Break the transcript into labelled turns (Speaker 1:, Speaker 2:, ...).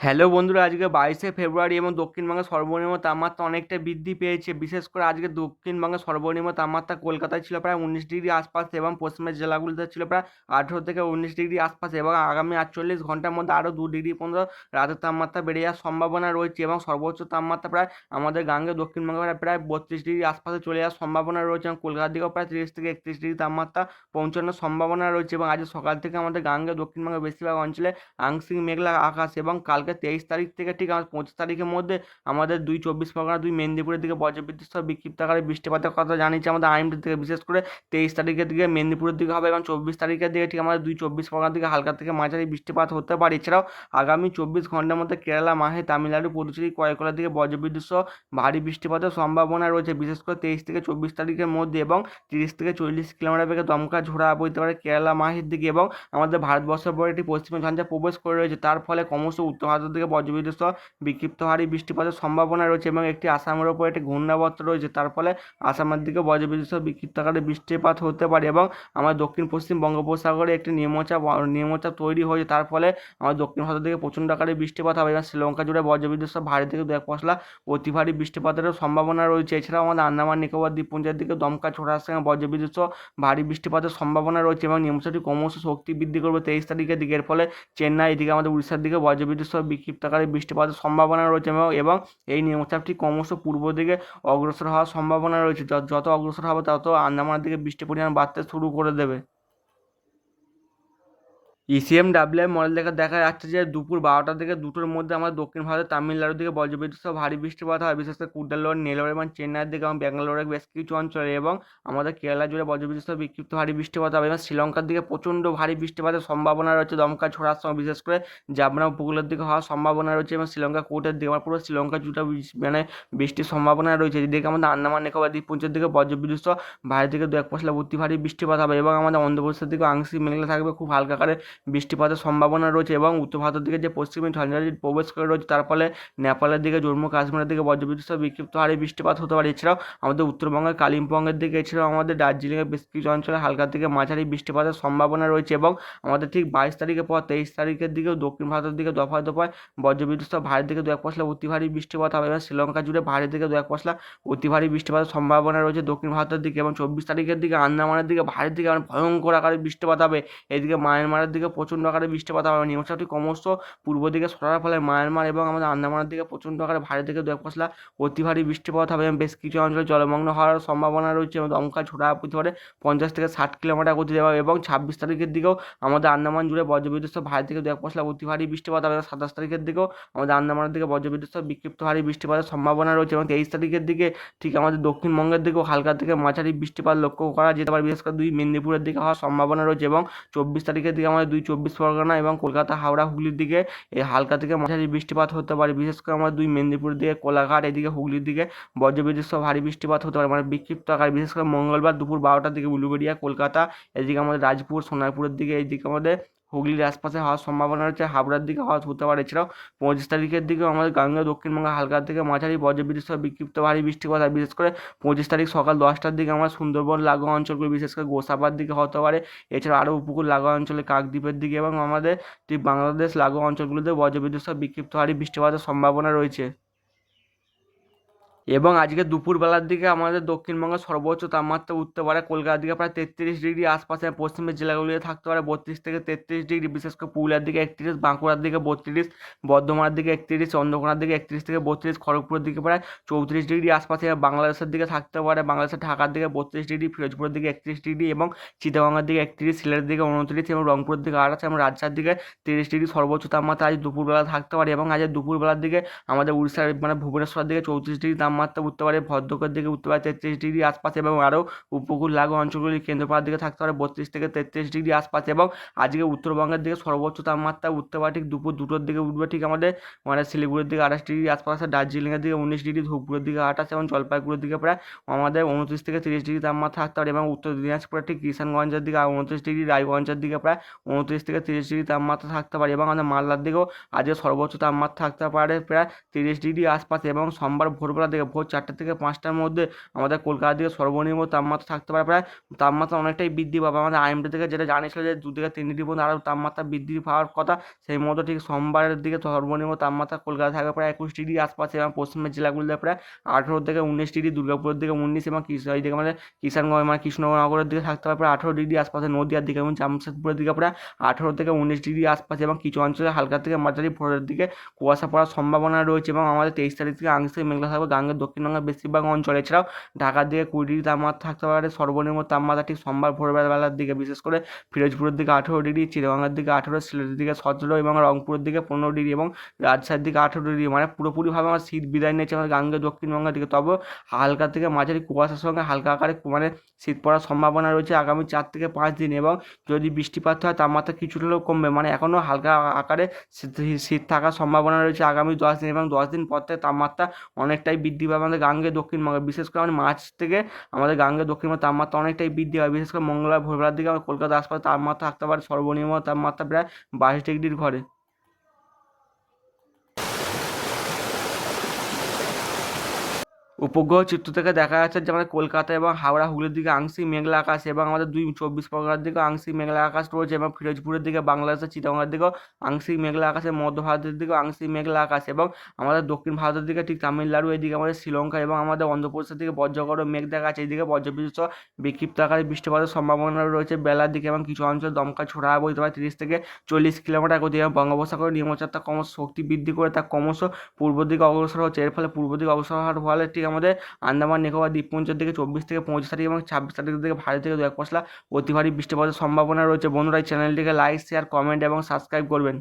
Speaker 1: Hello বন্ধুরা, আজকে 22শে ফেব্রুয়ারি এবং দক্ষিণবঙ্গের সর্বনিম্ন তাপমাত্রা অনেকটা বৃদ্ধি পেয়েছে। বিশেষ করে আজকে দক্ষিণবঙ্গের সর্বনিম্ন তাপমাত্রা কলকাতায় ছিল প্রায় 19 ডিগ্রি আশপাশ এবং পশ্চিমের জেলাগুলিতে ছিল প্রায় 18 থেকে 19 ডিগ্রি আশপাশ এবং আগামী 48 ঘন্টার মধ্যে আরও 2 ডিগ্রি পর্যন্ত রাতের তাপমাত্রা বেড়ে যাওয়ার সম্ভাবনা রয়েছে এবং সর্বোচ্চ তাপমাত্রা প্রায় আমাদের গাঙ্গে দক্ষিণবঙ্গে প্রায় 32 ডিগ্রি আশপাশে চলে যাওয়ার সম্ভাবনা রয়েছে এবং কলকাতার দিকেও প্রায় 30 থেকে 31 ডিগ্রি তাপমাত্রা পৌঁছানোর সম্ভাবনা রয়েছে এবং আজ সকাল থেকে আমাদের গাঙ্গে দক্ষিণবঙ্গের বেশিরভাগ অঞ্চলে আংশিক মেঘলা আকাশ এবং কালকে 23 তারিখ থেকে ঠিক আমার 25 তারিখের মধ্যে আমাদের 2 চব্বিশ পরগনা 2 মেদিনীপুরের দিকে বজ্রবিদ্যুৎ সহ বিক্ষিপ্ত আকারে বৃষ্টিপাতের কথা জানিয়েছে আমাদের আইএমডি থেকে। বিশেষ করে 23 তারিখের দিকে মেদিনীপুরের দিকে হবে এবং 24 তারিখের দিকে ঠিক আমাদের 2 চব্বিশ পরগনার দিকে হালকা থেকে মাঝারি বৃষ্টিপাত হতে পারে। এছাড়াও আগামী 24 ঘন্টার মধ্যে কেরালা, মাহে, তামিলনাড়ু, পুদুচেরি, করাইকলার দিকে বজ্রবিদ্যুৎ সহ ভারী বৃষ্টিপাতের সম্ভাবনা রয়েছে। বিশেষ করে 23 থেকে 24 তারিখের মধ্যে এবং 30 থেকে 40 কিলোমিটার বেগে দমকা ঝোড়া বইতে পারে কেরালা, মাহের দিকে এবং আমাদের ভারতবর্ষের পরে একটি পশ্চিমী ঝঞ্ঝা প্রবেশ করে রয়েছে। তার ফলে ক্রমশ উত্তর ভারতের দিকে বজ্রবিদ্যুৎ সহ বিক্ষিপ্ত ভারী বৃষ্টিপাতের সম্ভাবনা রয়েছে এবং একটি আসামের ওপর একটি ঘূর্ণাবর্ত রয়েছে। তার ফলে আসামের দিকে বজ্রবিদ্যুৎ সহ বিক্ষিপ্ত আকারে বৃষ্টিপাত হতে পারে এবং আমার দক্ষিণ পশ্চিম বঙ্গোপসাগরে একটি নিম্নচাপ তৈরি হয়েছে। তার ফলে আমার দক্ষিণ ভারতের দিকে প্রচণ্ড আকারে বৃষ্টিপাত হবে এবং শ্রীলঙ্কা জুড়ে বজ্রবিদ্যুৎ সহ ভারী থেকে 2-1 পশলা অতি ভারী বৃষ্টিপাতেরও সম্ভাবনা রয়েছে। এছাড়াও আমাদের আন্দামান নিকোবর দ্বীপপুঞ্জের দিকে দমকা ছোড়ার সঙ্গে বজ্রবিদ্যুৎ সহ ভারী বৃষ্টিপাতের সম্ভাবনা রয়েছে এবং নিম্নচাপটি ক্রমশ শক্তি বৃদ্ধি করবে 23 তারিখের দিকে। এর ফলে চেন্নাই, এদিকে আমাদের উড়িষ্যার দিকে বজ্রবিদ্যুৎ সহ বিক্ষিপ্ত আকারে বৃষ্টিপাতের সম্ভাবনা রয়েছে এবং এই নিম্নচাপটি ক্রমশ পূর্ব দিকে অগ্রসর হওয়ার সম্ভাবনা রয়েছে। যত অগ্রসর হবে তত আন্দামানের দিকে বৃষ্টির পরিমাণ বাড়তে শুরু করে দেবে। ইসিএমডাব্লিউ মডেল থেকে দেখা যাচ্ছে যে দুপুর 12টা থেকে 2টোর মধ্যে আমাদের দক্ষিণ ভারতের তামিলনাড়ুর দিকে বজ্রবিদ্যুৎ সহ ভারী বৃষ্টিপাত হয়। বিশেষ করে কুডালোর, নেলোর এবং চেন্নাইয়ের দিকে এবং ব্যাঙ্গালোরের বেশ কিছু অঞ্চলে এবং আমাদের কেরালা জুড়ে বজ্রবিদ্যুৎ সহ বিক্ষিপ্ত ভারী বৃষ্টিপাত হবে এবং শ্রীলঙ্কার দিকে প্রচণ্ড ভারী বৃষ্টিপাতের সম্ভাবনা রয়েছে দমকা ছোড়ার সময়। বিশেষ করে জাবনা উপকূলের দিকে হওয়ার সম্ভাবনা রয়েছে এবং শ্রীলঙ্কা কোর্টের দিকে আমার পুরো শ্রীলঙ্কা জুড়ে মানে বৃষ্টির সম্ভাবনা রয়েছে। এদিকে আমাদের আন্দামান নিকোবর দ্বীপপুঞ্জের দিকে বজ্রবিদ্যুৎ সহ ভারী থেকে 2-1 পশলা অতি ভারী বৃষ্টিপাত হবে এবং আমাদের অন্ধ্রপ্রদেশের দিকে আংশিক মেঘলা থাকবে, খুব হালকা আকারে বৃষ্টিপাতের সম্ভাবনা রয়েছে এবং উত্তর ভারতের দিকে যে পশ্চিমী ঝঞ্ঝাটি প্রবেশ করে রয়েছে তার ফলে নেপালের দিকে, জম্মু কাশ্মীরের দিকে বজ্রবিদ্যুৎ সহ বিক্ষিপ্ত হারে বৃষ্টিপাত হতে পারে। এছাড়াও আমাদের উত্তরবঙ্গের কালিম্পংয়ের দিকে, এছাড়াও আমাদের দার্জিলিংয়ের বেশ কিছু অঞ্চলে হালকা থেকে মাঝারি বৃষ্টিপাতের সম্ভাবনা রয়েছে এবং আমাদের ঠিক 22 তারিখের পর 23 তারিখের দিকেও দক্ষিণ ভারতের দিকে দফায় দফায় বজ্রবিদ্যুৎ সহ ভারী থেকে 2-1 পশলা অতি ভারী বৃষ্টিপাত হবে এবং শ্রীলঙ্কা জুড়ে ভারী থেকে 2-1 পশলা অতি ভারী বৃষ্টিপাতের সম্ভাবনা রয়েছে দক্ষিণ ভারতের দিকে এবং 24 তারিখের দিকে আন্দামানের দিকে ভারী থেকে ভয়ঙ্কর আকারে বৃষ্টিপাত হবে। এদিকে মায়ানমারের দিকে প্রচণ্ড আকারে বৃষ্টিপাত হবে। নিম্নচাপটি ক্রমশ পূর্ব দিকে সরার ফলে মায়ানমার এবং আমাদের আন্দামানের দিকে প্রচণ্ড আকারে ভারী থেকে 2-1 পশলা অতি ভারী বৃষ্টিপাত হবে এবং বেশ কিছু অঞ্চলে জলমগ্ন হওয়ার সম্ভাবনা রয়েছে এবং দমকা ঝোড়া হতে পারে 50 থেকে 60 কিলোমিটার গতিতে যাবে এবং 26 তারিখের দিকেও আমাদের আন্দামান জুড়ে বজ্রবিদ্যুৎ সহ ভারী থেকে 2-1 পশলা অতি ভারী বৃষ্টিপাত হবে এবং 27 তারিখের দিকেও আমাদের আন্দামানের দিকে বজ্রবিদ্যুৎ সহ বিক্ষিপ্ত ভারী বৃষ্টিপাতের সম্ভাবনা রয়েছে এবং 23 তারিখের দিকে ঠিক আমাদের দক্ষিণবঙ্গের দিকেও হালকা থেকে মাঝারি বৃষ্টিপাত লক্ষ্য করা যেতে পারে। বিশেষ করে 2 মেদিনীপুরের দিকে হওয়ার সম্ভাবনা রয়েছে এবং 24 তারিখের দিকে আমাদের 2 চব্বিশ পরগনা এবং কলকাতা, হাওড়া, হুগলির দিকে এই হালকা থেকে মাঝারি বৃষ্টিপাত হতে পারে। বিশেষ করে আমাদের 2 মেদিনীপুরের দিকে, কোলাঘাট, এদিকে হুগলির দিকে বজ্রবিদ্যুৎ সহ ভারী বৃষ্টিপাত হতে পারে, মানে বিক্ষিপ্ত আকারে। বিশেষ করে মঙ্গলবার দুপুর 12টার দিকে উলুবেড়িয়া, কলকাতা, এদিকে আমাদের রাজপুর, সোনারপুরের দিকে, এইদিকে আমাদের হুগলির আশপাশে হওয়ার সম্ভাবনা রয়েছে, হাবড়ার দিকে হওয়া হতে পারে। এছাড়াও 25 তারিখের দিকেও আমাদের গাঙ্গেয় দক্ষিণবঙ্গে হালকা থেকে মাঝারি বজ্রবিদ্যুৎ সহ বিক্ষিপ্ত ভারী বৃষ্টিপাত হয়। বিশেষ করে 25 তারিখ সকাল 10টার দিকে আমরা সুন্দরবন লাগোয়া অঞ্চলগুলো, বিশেষ করে গোসাবার দিকে হতে পারে। এছাড়া আরও উপকূল লাগোয়া অঞ্চলে কাকদ্বীপের দিকে এবং আমাদের ঠিক বাংলাদেশ লাগোয়া অঞ্চলগুলোতে বজ্রবিদ্যুৎ সহ বিক্ষিপ্ত ভারী বৃষ্টিপাতের সম্ভাবনা রয়েছে। এবং আজকে দুপুরবেলার দিকে আমাদের দক্ষিণবঙ্গের সর্বোচ্চ তাপমাত্রা উঠতে পারে কলকাতার দিকে প্রায় 33 ডিগ্রি আশপাশে, পশ্চিমের জেলাগুলিতে থাকতে পারে 32 থেকে 33 ডিগ্রি, বিশেষ করে পুরুলিয়ার দিকে 31, বাঁকুড়ার দিকে 32, বর্ধমানের দিকে 31, চন্দ্রকোনার দিকে 31 থেকে 32, খড়গপুরের দিকে প্রায় 34 ডিগ্রি আশপাশে, বাংলাদেশের দিকে থাকতে পারে, বাংলাদেশের ঢাকার দিকে 32 ডিগ্রি, ফিরোজপুরের দিকে 31 ডিগ্রি এবং চিটাগংয়ের দিকে 31, সিলেটের দিকে 29 এবং রংপুরের দিকে 28 এবং রাজশাহীর দিকে 30 ডিগ্রি সর্বোচ্চ তাপমাত্রা আজ দুপুরবেলা থাকতে পারে। এবং আজ দুপুরবেলার দিকে আমাদের উড়িষ্যার মানে ভুবনেশ্বরের দিকে 34 ডিগ্রি তাপমাত্রা উঠতে পারে, ভদ্রকের দিকে উঠতে পারে 33 ডিগ্রি আশপাশে এবং আরও উপকূল লাগোয়া অঞ্চলগুলি কেন্দ্রপাড়ার দিকে থাকতে পারে 32 থেকে 33 ডিগ্রি আশপাশে। এবং আজকে উত্তরবঙ্গের দিকে সর্বোচ্চ তাপমাত্রা উঠতে পারে ঠিক দুপুর 2টোর দিকে উঠবে ঠিক আমাদের মানে শিলিগুড়ির দিকে 28 ডিগ্রি আশপাশে, দার্জিলিংয়ের দিকে 19 ডিগ্রি, ধূপগুড়ির দিকে 28 এবং জলপাইগুড়ির দিকে প্রায় আমাদের 29 থেকে 30 ডিগ্রি তাপমাত্রা থাকতে পারে। এবং উত্তর দিনাজপুরের ঠিক কিষানগঞ্জের দিকে 29 ডিগ্রি, রায়গঞ্জের দিকে প্রায় 29 থেকে 30 ডিগ্রি তাপমাত্রা থাকতে পারে। এবং আমাদের মালদার দিকেও আজকে সর্বোচ্চ তাপমাত্রা থাকতে পারে প্রায় 30 ডিগ্রি আশপাশে। এবং সোমবার ভোরবেলা দিকে থেকে ভোর 4টা থেকে 5টার মধ্যে আমাদের কলকাতার দিকে সর্বনিম্ন তাপমাত্রা থাকতে পারে প্রায় তাপমাত্রা অনেকটাই বৃদ্ধি পাবে। আমাদের আইএমডি থেকে যেটা জানিয়েছিল যে 2 থেকে 3 ডিগ্রি পর্যন্ত আরও তাপমাত্রা বৃদ্ধি পাওয়ার কথা, সেই মতো ঠিক সোমবারের দিকে সর্বনিম্ন তাপমাত্রা কলকাতা থাকবে প্রায় 21 ডিগ্রি আশপাশে এবং পশ্চিমের জেলাগুলিতে প্রায় 18 থেকে 19 ডিগ্রি, দুর্গাপুরের দিকে 19 এবং এইদিকে আমাদের কিষানগঞ্জ মানে কৃষ্ণনগরের দিকে থাকতে পারে প্রায় 18 ডিগ্রি আশপাশে, নদীয়ার দিকে এবং জামশেদপুরের দিকে প্রায় 18 থেকে 19 ডিগ্রি আশপাশে এবং কিছু অঞ্চলে হালকা থেকে মাঝারি ভোরের দিকে কুয়াশা পড়ার সম্ভাবনা রয়েছে। এবং আমাদের 23 তারিখ থেকে আংশিক মেঘলা থাকবে গাঙ্গের দক্ষিণবঙ্গের বেশিরভাগ অঞ্চলে। এছাড়াও ঢাকার দিকে 20 ডিগ্রি তাপমাত্রা থাকতে পারে সর্বনিম্ন তাপমাত্রা ঠিক সোমবার ভোরবেলার দিকে, বিশেষ করে ফিরোজপুরের দিকে 18 ডিগ্রি, চিটাগংয়ের দিকে 18, সিলেটের দিকে 17 এবং রংপুরের দিকে 15 ডিগ্রি এবং রাজশাহীর দিকে 18 ডিগ্রি। মানে পুরোপুরিভাবে আমার শীত বিদায় নিয়েছে আমাদের গাঙ্গেয় দক্ষিণবঙ্গের দিকে। তবে হালকা থেকে মাঝারি কুয়াশার সঙ্গে হালকা আকারে মানে শীত পড়ার সম্ভাবনা রয়েছে আগামী 4 থেকে 5 দিন। এবং যদি বৃষ্টিপাত হয় তাপমাত্রা কিছুটা হলেও কমবে, মানে এখনও হালকা আকারে শীত থাকার সম্ভাবনা রয়েছে আগামী 10 দিন এবং 10 দিন পর থেকে তাপমাত্রা অনেকটাই বৃদ্ধি পাবে আমাদের গাঙ্গেয় দক্ষিণবঙ্গে। বিশেষ করে আমাদের মার্চ থেকে আমাদের গাঙ্গেয় দক্ষিণবঙ্গের তাপমাত্রা অনেকটাই বৃদ্ধি হয়। বিশেষ করে মঙ্গলবার ভোরবেলার দিকে আমাদের কলকাতার আশপাশে তাপমাত্রা থাকতে পারে সর্বনিম্ন তাপমাত্রা প্রায় 22 ডিগ্রির ঘরে। উপগ্রহ চিত্র থেকে দেখা যাচ্ছে যে আমাদের কলকাতা এবং হাওড়া হুগলির দিকে আংশিক মেঘলা আকাশ এবং আমাদের 24 পরগনার দিকে আংশিক মেঘলা আকাশ রয়েছে এবং ফিরোজপুরের দিকে বাংলাদেশের চিটাগংয়ের দিকেও আংশিক মেঘলা আকাশে, মধ্য ভারতের দিকেও আংশিক মেঘলা আকাশ এবং আমাদের দক্ষিণ ভারতের দিকে ঠিক তামিলনাড়ু, এদিকে আমাদের শ্রীলঙ্কা এবং আমাদের অন্ধ্রপ্রদেশের দিকে বজ্রগড় মেঘ দেখা যাচ্ছে। এইদিকে বজ্রবিদ্যুৎ সহ বিক্ষিপ্ত আকারে বৃষ্টিপাতের সম্ভাবনা রয়েছে বেলার দিকে এবং কিছু অঞ্চল দমকা ছোড়া বইতে পারে 30 থেকে 40 কিলোমিটার গতি। এবং বঙ্গোপসাগরের নিম্নচাপটা ক্রমশ শক্তি বৃদ্ধি করে তা ক্রমশ পূর্ব দিকে অগ্রসর হচ্ছে। এর ফলে পূর্ব দিকে অগ্রসর হওয়ার ফলে ঠিক আমাদের আন্দামান নিকোবর দ্বীপপুঞ্জের দিকে 24 থেকে 25 তারিখ এবং 26 তারিখের দিকে ভারী থেকে 2-1 পশলা অতি ভারী বৃষ্টিপাতের সম্ভাবনা রয়েছে। বন্ধুরা এই চ্যানেলটিকে লাইক, শেয়ার, কমেন্ট এবং সাবস্ক্রাইব করবেন।